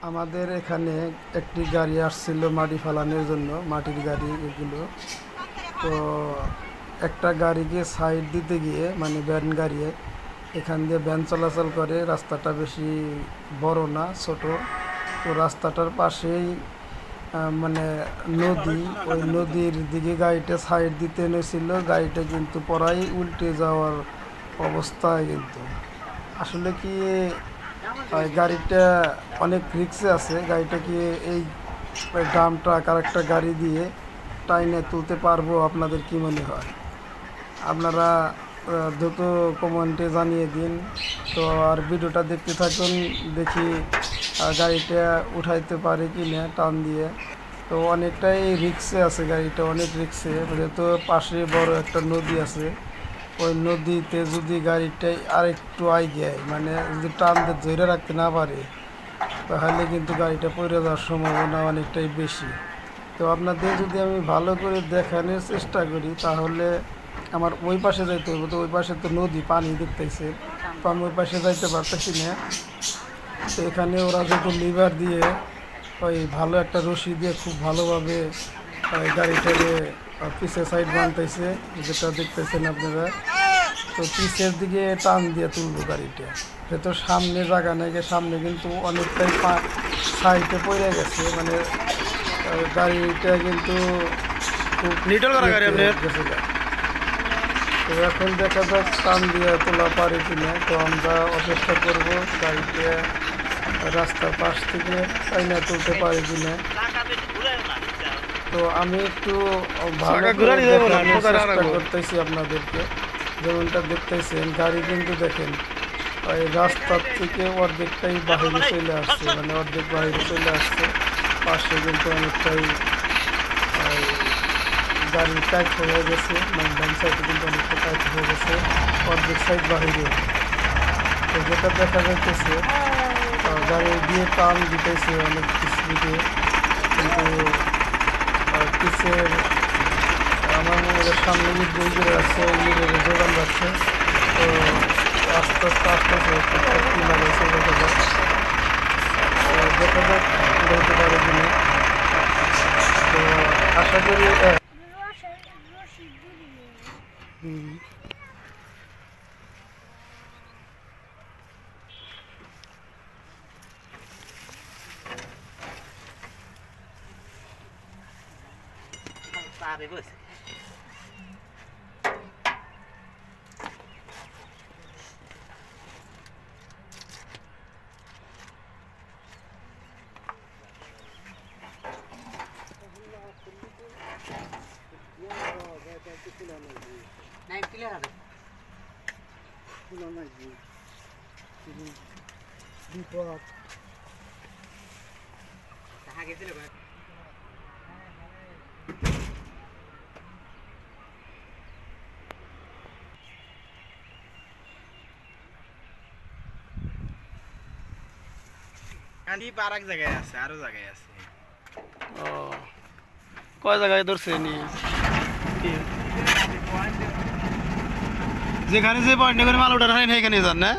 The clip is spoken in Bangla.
আমাদের এখানে একটি গাড়ি আসছিল মাটি ফালানোর জন্য, মাটির গাড়ি এগুলো। তো একটা গাড়িকে সাইড দিতে গিয়ে, মানে ভ্যান গাড়ি, এখান দিয়ে ভ্যান চলাচল করে, রাস্তাটা বেশি বড় না, ছোট। তো রাস্তাটার পাশেই মানে নদী, ওই নদীর দিকে গাড়িটা সাইড দিতে এনেছিল। গাড়িটা কিন্তু পড়াই উল্টে যাওয়ার অবস্থায়। কিন্তু আসলে কি গাড়িটা অনেক রিস্কে আছে। গাড়িটা কি এই ডাম ট্রাক আর একটা গাড়ি দিয়ে টাইনে তুলতে পারবো? আপনাদের কি মনে হয়? আপনারা দ্রুত কমেন্টে জানিয়ে দিন। তো আর ভিডিওটা দেখতে থাকুন, দেখি গাড়িটা উঠাইতে পারে কি না টান দিয়ে। তো অনেকটাই রিস্কে আছে গাড়িটা, অনেক রিস্কে, যেহেতু পাশে বড় একটা নদী আছে। ওই নদীতে যদি গাড়িটাই আরেকটু আগে, মানে যদি টান দিয়ে ধরে রাখতে না পারে, তাহলে কিন্তু গাড়িটা পড়ে যাওয়ার সম্ভাবনা অনেকটাই বেশি। তো আপনাদের যদি আমি ভালো করে দেখানোর চেষ্টা করি, তাহলে আমার ওই পাশে যাইতে হবে। তো ওই পাশে তো নদী, পানি দেখতেছে, তো আমি ওই পাশে যাইতে পারতেছি না। তো এখানে ওরা যত লিভার দিয়ে, ওই ভালো একটা রশি দিয়ে খুব ভালোভাবে গাড়িটাকে পিছের সাইড বানতেছে, যেটা দেখতেছেন আপনারা। তো পিছের দিকে টান দিয়ে তুলবো গাড়িটা, যেহেতু সামনে জায়গা নেই, সামনে কিন্তু অনেকটাই সাইডে পড়ে গেছে, মানে গাড়িটা কিন্তু খুব গেছে। তো এখন দেখা যাক টান দিয়ে তোলা পারে কিনা। তো আমরা অপেক্ষা করব গাড়িটা রাস্তার পাশ থেকে টাইনা তুলতে পারে কিনা। তো আমি একটু ভালো চেষ্টা করতেছি আপনাদেরকে। যেমনটা দেখতেছেন, গাড়ি কিন্তু দেখেন ওই রাস্তার থেকে অর্ধেকটাই বাহিরে চলে আসছে, মানে অর্ধেক বাহিরে চলে আসছে। পাশে কিন্তু অনেকটাই গাড়ি টাইট হয়ে গেছে, মানে ডান সাইডে কিন্তু অনেকটা টাইট হয়ে গেছে, অর্ধেক সাইড বাহিরে। তো যেটা দেখা যাইতেছে, গাড়ি দিয়ে টান দিতেছে অনেক স্পিডে, কিন্তু পিছের আমার মনে হয় সামনে বই করে রাখছে, নিজের যোগান রাখছে। তো আস্তে আস্তে আস্তে আস্তে কি লাগাইছে দেখা যাক। দেখা যাক বলতে পারে কিনা। তো আশা করি আরেক জায়গায় আছে, আরো জায়গায় আছে। ও কয় জায়গায় ধরছে নি? যেখানে যে পয়েন্টে করে মাল ওঠানো হয় এখানে যান না।